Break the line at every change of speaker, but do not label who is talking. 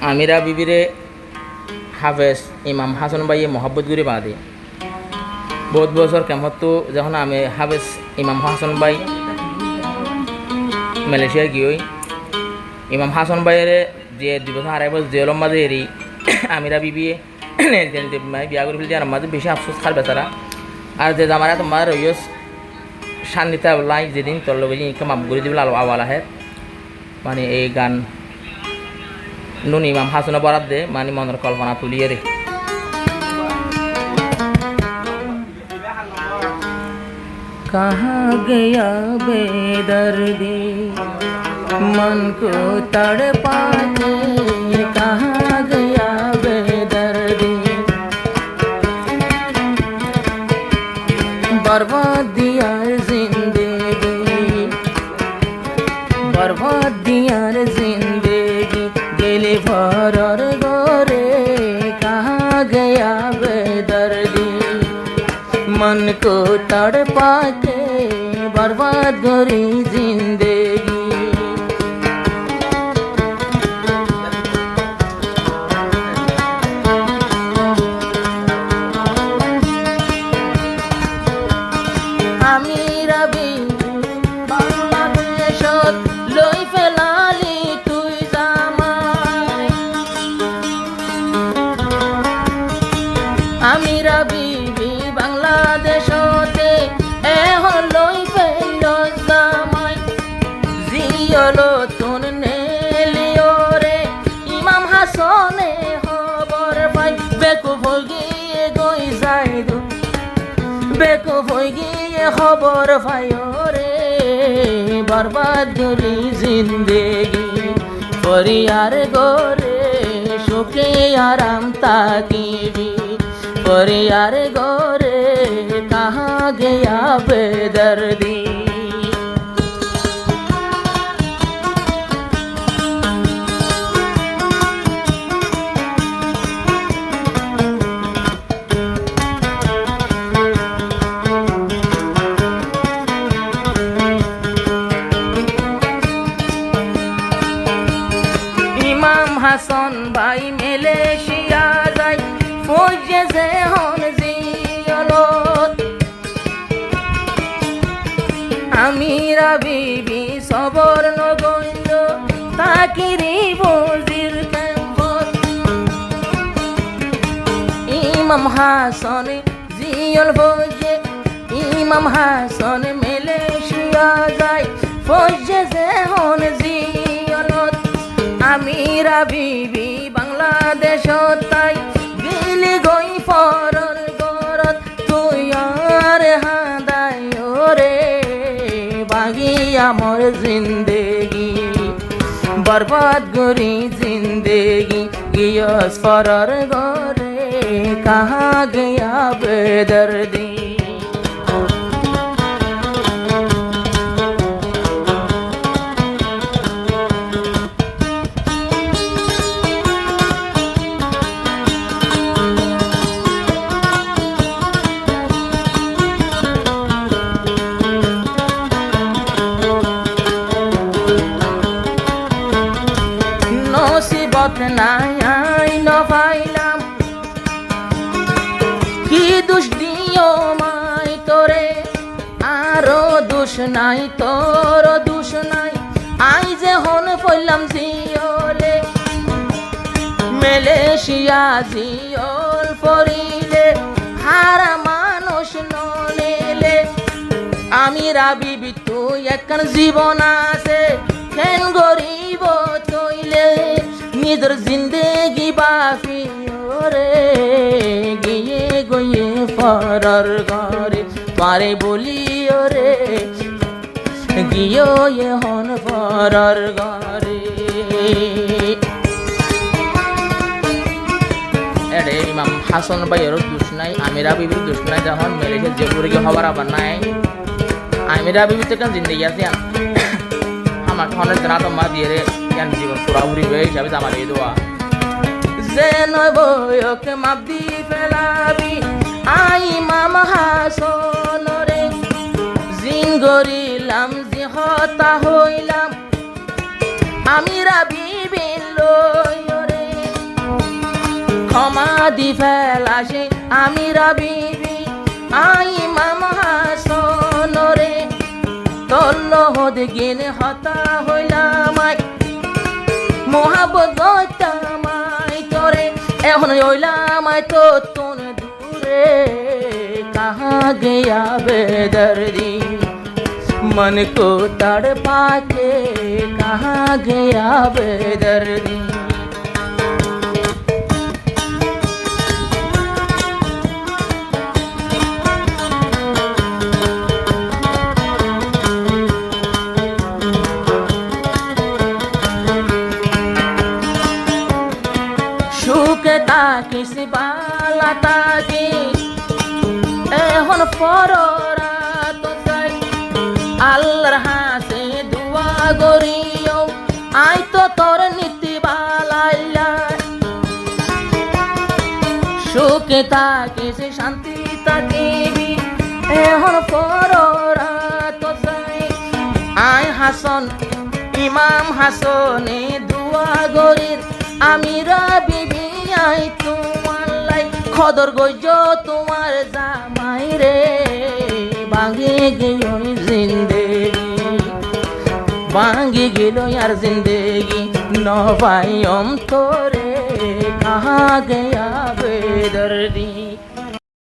আমিরা বিবিরে হাফেজ ইমাম হাসান ভাইয়ে মহব্বত করে বাঁধে বহুত বছর কেমত যখন আমি হাফেজ ইমাম হাসান ভাই মালয়েশিয়া গিয়ে ইমাম হাসান ভাইয়ের যে 2 বছর 2.5 বছর জেলম মাঝে এরি আমিরা বিবিয়ে বিয়া করে ফেলতে আর মাঝে বেশি আফসোস খাবে তারা আর যে আমার তোমার রইস শান্তিতে লাই যেদিন তোর লোক মাপ করে দিবল আওয়াল আহে মানে এই গান নুন ইমাম হাসানে বরাদ দে মানে মনের কল্পনা তুলিয়ে রে कहाँ गया बेदर्दी मन को तड़पा के कहाँ गया बेदर्दी बर्बाद दिया जिंदगी गेले भर और गोरे कहाँ गया बेदर्दी मन को तड़पा के बर्बाद करी जिंदगी আমিরা বিবি বাংলাদেশত লই ফেলালি তুই জামাই আমিরা বিবি বাংলাদেশতে লই ফেল জামাই জিয়লো তুন নেলিও রে ইমাম হাসনে খবর পাই বেকুফ হই গিয়ে গই যাইদু বেকুফ হই গিয়ে খবর পাইও রে বরবাদ করি জিন্দেগি পরিয়ার গোরে সুখে আরাম তাকিবি परियार गोरे कहाँ गया बेदर्दी इमाम हासन भाई মালয়েশিয়া যাই ফৌজে যে হন জিয়লত আমিরা বিবি সবর নগঞ্জ তাকিরি বজির কেম্বর ইমাম হাসান জিয়ল ফৌজে ইমাম হাসান মালয়েশিয়া যাই ফৌজে যে হন জিয়লত আমিরা বিবি বাংলাদেশত তাই গিলি গই ফরর গরত তুই আর হাদাই রে বাগি আমার জিন্দেগি বরবাদ করি জিন্দেগি গিয়স ফরর গরে কাহা গয়া বেদর্দি নসিবত নাই আইন পাইলাম কি দোষ দিও মাই তোরে আরো দোষ নাই তোর দোষ নাই আই যে হন পড়লাম জিয়লে মালয়েশিয়া জিয়ল পড়িলে হারা মানুষ নলেলে আমিরা বিবি তুই একখান জীবন আছে কেন গরিব তৈলে নিজের জিন্দেগি বাকি রে গিয়ে গিয়ে ফরার ঘরে পারে বলি রে গিয়ে হন ফরার ঘরে এরে ইমাম হাসান ভাইয়ের দোষ নাই আমিরা বিবির দোষ নাই যখন মালয়েশিয়া যে করে হবার আবার নাই আমিরা বিবি থেকে জিন্দেগি আছে আমার খানের জানা তো মা দিয়ে রে জ্ঞান জীবন পুরাপুরি হয়ে হিসাবে আমার এই দোয়া যে নয় বয়কে মাপ দি ফেলাবি আই ইমাম হাসান রে জিন গরিলাম যে হতা হইলাম আমিরা বিবি লয়রে ক্ষমা দি ফেলাসে আমিরা বিবি আই ইমাম হাসন রে তল্ল হদ গেলে হতা হইলামাই মহাবত গইতামাই তোরে এখন হইলামাই তো তুন দূরে কাহা গয়া বেদর্দি मन को तड़पा के कहाँ गया बेदर्दी শুকতা কিসি বালা তাকি এখন পররা তো তাই আল্লাহর হাতে দোয়া করিও আই তো তোর নীতি বালাইলা সুখে থাকিস শান্তি থাকিবি এখন পররা তো তাই আই হাসন ইমাম হাসনে দোয়া করির আমিরা বিবি আই তোমার লাই খদর গইজ তোমার জামাই রে ভাঙে গেল জিন্দেগি ভাঙে গেল यार जिंदगी नवायम तोरे कहाँ गया बेदर्दी